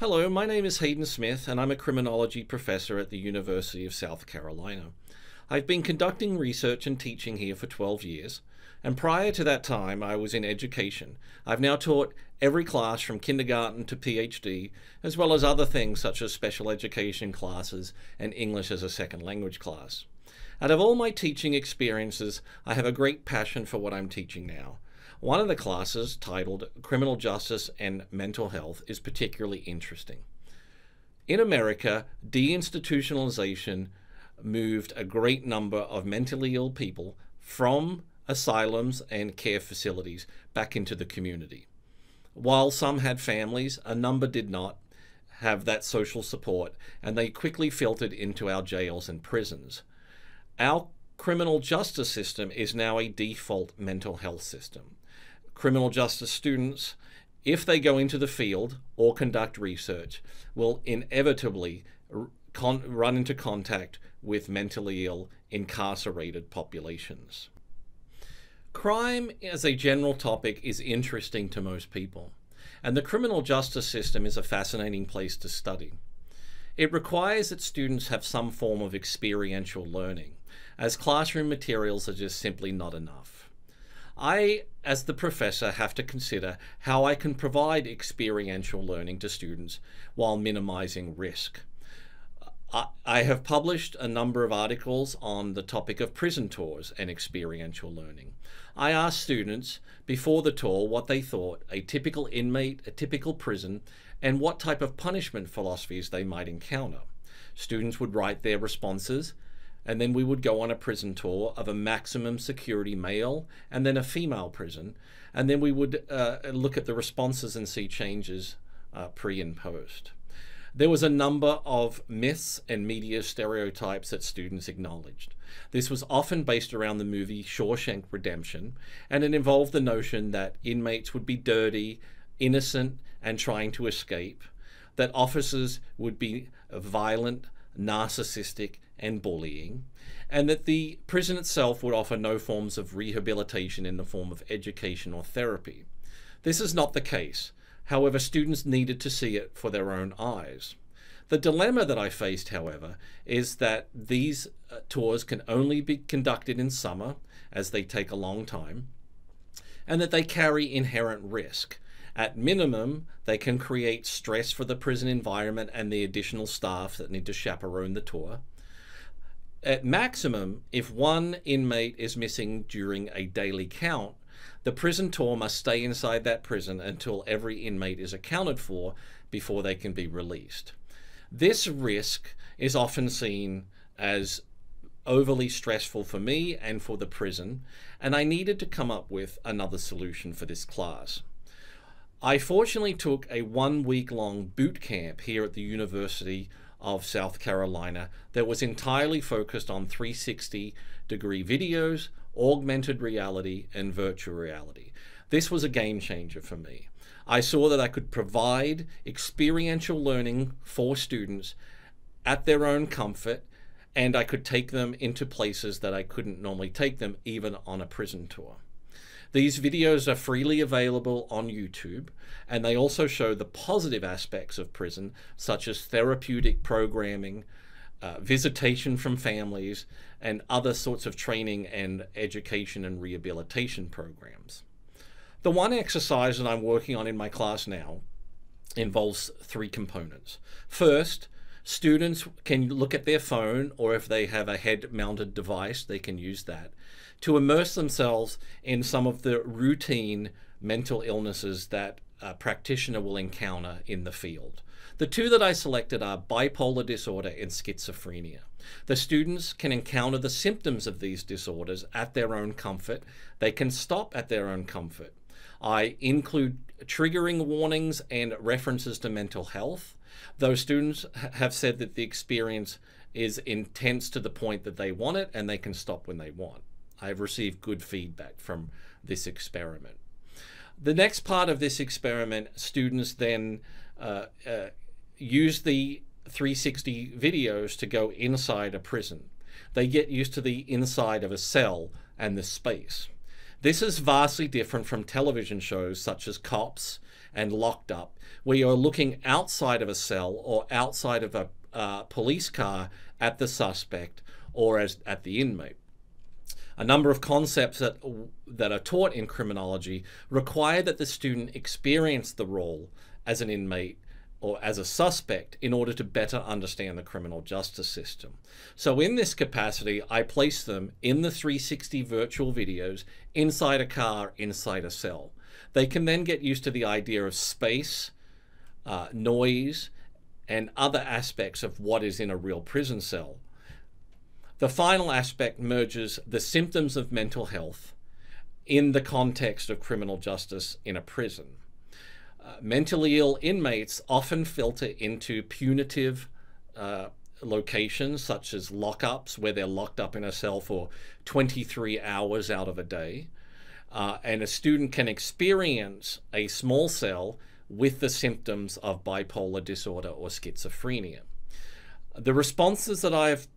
Hello, my name is Hayden Smith and I'm a criminology professor at the University of South Carolina. I've been conducting research and teaching here for 12 years, and prior to that time I was in education. I've now taught every class from kindergarten to PhD, as well as other things such as special education classes and English as a second language class. Out of all my teaching experiences, I have a great passion for what I'm teaching now. One of the classes, titled Criminal Justice and Mental Health, is particularly interesting. In America, deinstitutionalization moved a great number of mentally ill people from asylums and care facilities back into the community. While some had families, a number did not have that social support, and they quickly filtered into our jails and prisons. Our criminal justice system is now a default mental health system. Criminal justice students, if they go into the field or conduct research, will inevitably run into contact with mentally ill, incarcerated populations. Crime as a general topic is interesting to most people, and the criminal justice system is a fascinating place to study. It requires that students have some form of experiential learning, as classroom materials are just simply not enough. I, as the professor, have to consider how I can provide experiential learning to students while minimizing risk. I have published a number of articles on the topic of prison tours and experiential learning. I asked students before the tour what they thought a typical inmate, a typical prison, and what type of punishment philosophies they might encounter. Students would write their responses, and then we would go on a prison tour of a maximum security male and then a female prison, and then we would look at the responses and see changes pre and post. There was a number of myths and media stereotypes that students acknowledged. This was often based around the movie Shawshank Redemption, and it involved the notion that inmates would be dirty, innocent, and trying to escape, that officers would be violent, narcissistic, and bullying, and that the prison itself would offer no forms of rehabilitation in the form of education or therapy. This is not the case. However, students needed to see it for their own eyes. The dilemma that I faced, however, is that these tours can only be conducted in summer, as they take a long time, and that they carry inherent risk. At minimum, they can create stress for the prison environment and the additional staff that need to chaperone the tour. At maximum, if one inmate is missing during a daily count, the prison tour must stay inside that prison until every inmate is accounted for before they can be released. This risk is often seen as overly stressful for me and for the prison, and I needed to come up with another solution for this class. I fortunately took a 1-week-long boot camp here at the University of South Carolina that was entirely focused on 360-degree videos, augmented reality, and virtual reality. This was a game changer for me. I saw that I could provide experiential learning for students at their own comfort, and I could take them into places that I couldn't normally take them, even on a prison tour. These videos are freely available on YouTube, and they also show the positive aspects of prison, such as therapeutic programming, visitation from families, and other sorts of training and education and rehabilitation programs. The one exercise that I'm working on in my class now involves 3 components. First, students can look at their phone, or if they have a head-mounted device, they can use that, to immerse themselves in some of the routine mental illnesses that a practitioner will encounter in the field. The 2 that I selected are bipolar disorder and schizophrenia. The students can encounter the symptoms of these disorders at their own comfort. They can stop at their own comfort. I include triggering warnings and references to mental health. Those students have said that the experience is intense to the point that they want it, and they can stop when they want. I've received good feedback from this experiment. The next part of this experiment, students then use the 360 videos to go inside a prison. They get used to the inside of a cell and the space. This is vastly different from television shows such as Cops and Locked Up, where you're looking outside of a cell or outside of a police car at the suspect or at the inmate. A number of concepts that are taught in criminology require that the student experience the role as an inmate or as a suspect in order to better understand the criminal justice system. So in this capacity, I place them in the 360 virtual videos inside a car, inside a cell. They can then get used to the idea of space, noise, and other aspects of what is in a real prison cell. The final aspect merges the symptoms of mental health in the context of criminal justice in a prison. Mentally ill inmates often filter into punitive locations such as lockups, where they're locked up in a cell for 23 hours out of a day. And a student can experience a small cell with the symptoms of bipolar disorder or schizophrenia. The responses that I've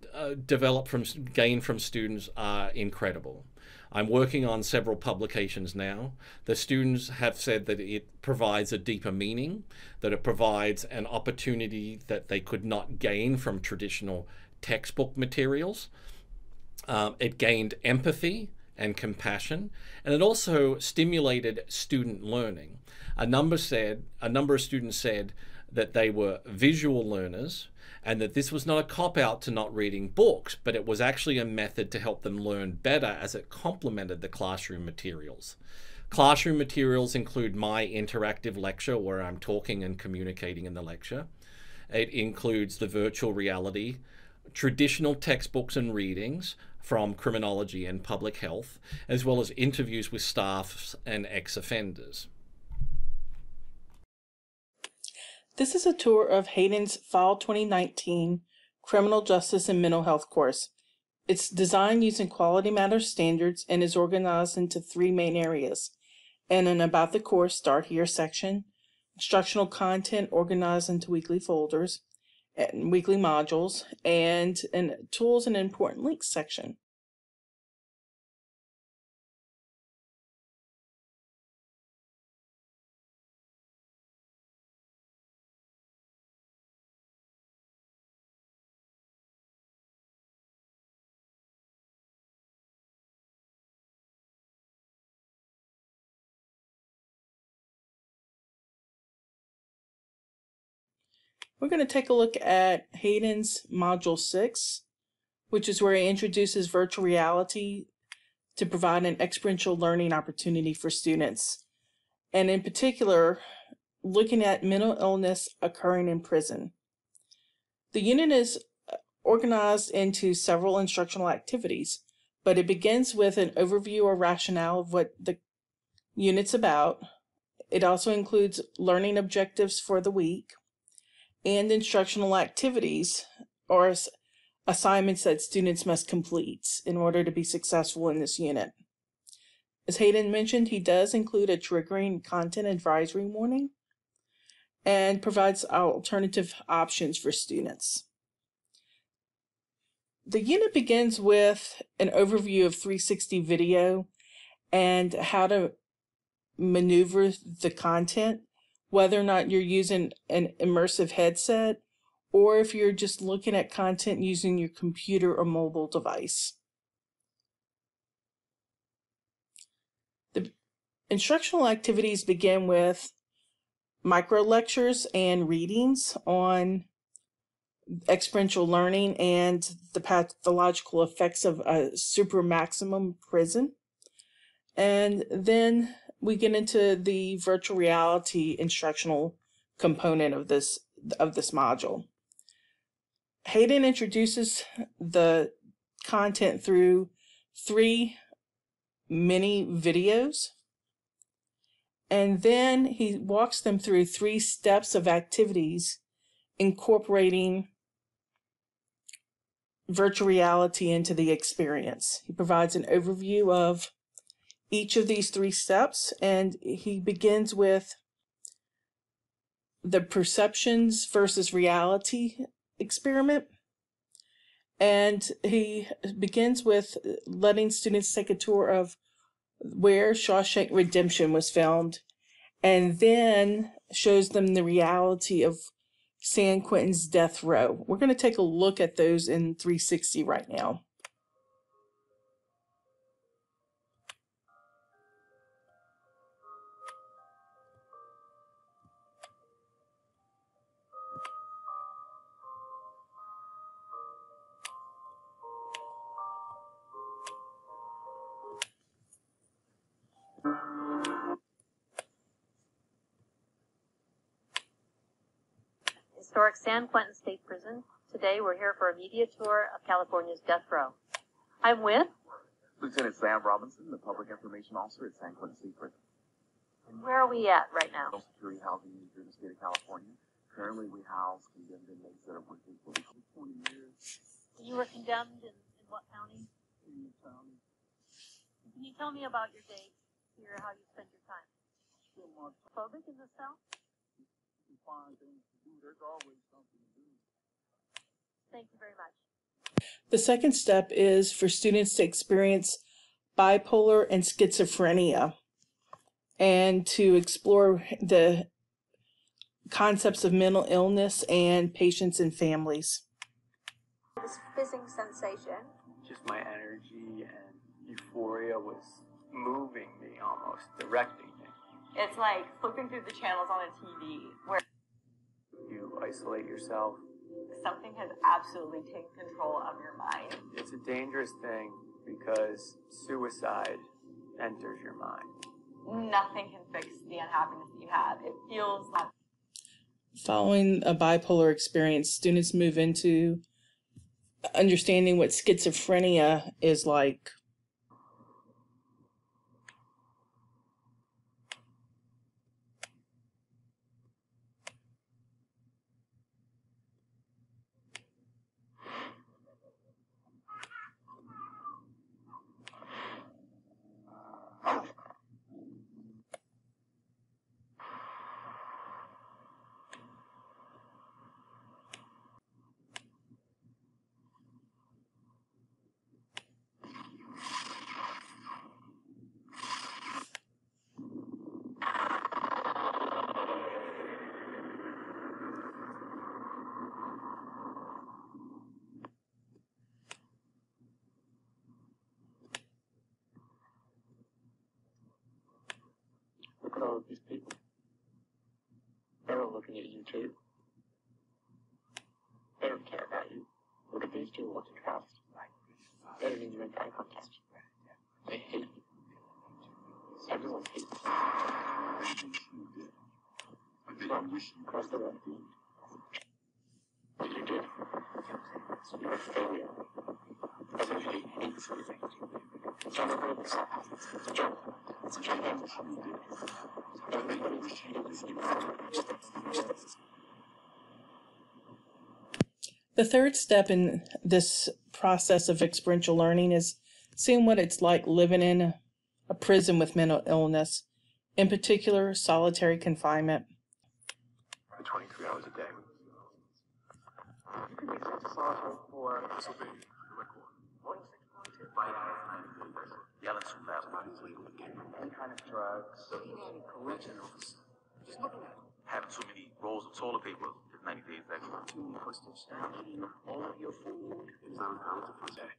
gained from students are incredible. I'm working on several publications now. The students have said that it provides a deeper meaning, that it provides an opportunity that they could not gain from traditional textbook materials. It gained empathy and compassion, and it also stimulated student learning. A number of students said that they were visual learners, and that this was not a cop-out to not reading books, but it was actually a method to help them learn better as it complemented the classroom materials. Classroom materials include my interactive lecture where I'm talking and communicating in the lecture. It includes the virtual reality, traditional textbooks and readings from criminology and public health, as well as interviews with staff and ex-offenders. This is a tour of Hayden's Fall 2019 Criminal Justice and Mental Health course. It's designed using Quality Matters standards and is organized into 3 main areas: an About the Course Start Here section, instructional content organized into weekly folders and weekly modules, and an Tools and Important Links section. We're going to take a look at Hayden's Module 6, which is where he introduces virtual reality to provide an experiential learning opportunity for students. And in particular, looking at mental illness occurring in prison. The unit is organized into several instructional activities, but it begins with an overview or rationale of what the unit's about. It also includes learning objectives for the week and instructional activities or assignments that students must complete in order to be successful in this unit. As Hayden mentioned, he does include a triggering content advisory warning and provides alternative options for students. The unit begins with an overview of 360 video and how to maneuver the content, whether or not you're using an immersive headset or if you're just looking at content using your computer or mobile device. The instructional activities begin with micro lectures and readings on experiential learning and the pathological effects of a super maximum prison. And then we get into the virtual reality instructional component of this module. Hayden introduces the content through 3 mini videos, and then he walks them through 3 steps of activities incorporating virtual reality into the experience. He provides an overview of each of these 3 steps, and he begins with the perceptions versus reality experiment. And he begins with letting students take a tour of where Shawshank Redemption was filmed, and then shows them the reality of San Quentin's death row. We're going to take a look at those in 360 right now. Historic San Quentin State Prison. Today we're here for a media tour of California's death row. I'm with Lieutenant Sam Robinson, the Public Information Officer at San Quentin State Prison. Where are we at right now? Security housing here in the state of California. Currently, we house condemned inmates that have worked for 20 years. You were condemned in what county? County. Can you tell me about your day here, how you spend your time? Phobic in the cell? Find things to do. There's always something to do. Thank you very much. The second step is for students to experience bipolar and schizophrenia and to explore the concepts of mental illness and patients and families. This fizzing sensation. Just my energy and euphoria was moving me almost, directing me. It's like flipping through the channels on a TV where You isolate yourself. something has absolutely taken control of your mind. It's a dangerous thing because suicide enters your mind. Nothing can fix the unhappiness that you have. It feels like Following a bipolar experience, students move into understanding what schizophrenia is like. Look at all of these people. They're all looking at you too. They don't care about you. Look at these two walking past. They don't even make eye contact. They hate you. Everyone hates you. But across the road, what you did, you're a failure. As if you hate something. It's not a real it's a joke. It's a joke. Everybody was hated as you. The third step in this process of experiential learning is seeing what it's like living in a prison with mental illness, in particular, solitary confinement. For 23 hours a day. You can be sent to solitary for this will be like what? 46.2. Right out of 90 days. Yelling too fast, body's legal again. Any kind of drugs. Looking at it, correction officer. Just looking at it. Having too many rolls of toilet paper is 90 days extra. Too many postage stamps. Eating all of your food is uncounted for day.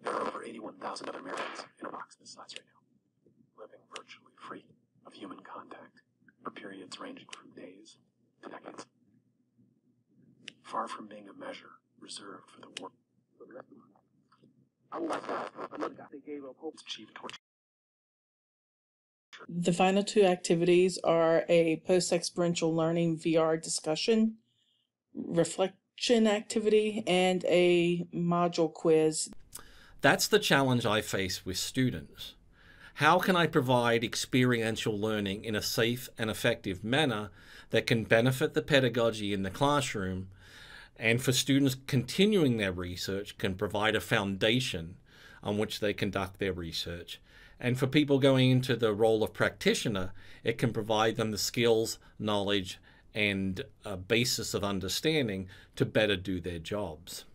There are over 81,000 other Americans in a box this size right now, living virtually free of human contact for periods ranging from days to decades. Far from being a measure reserved for the work. I would like to have another guy. They gave up hope to achieve torture. The final two activities are a post-experiential learning VR discussion, reflection activity, and a module quiz. That's the challenge I face with students. How can I provide experiential learning in a safe and effective manner that can benefit the pedagogy in the classroom, and for students continuing their research can provide a foundation on which they conduct their research, and for people going into the role of practitioner, it can provide them the skills, knowledge, and a basis of understanding to better do their jobs.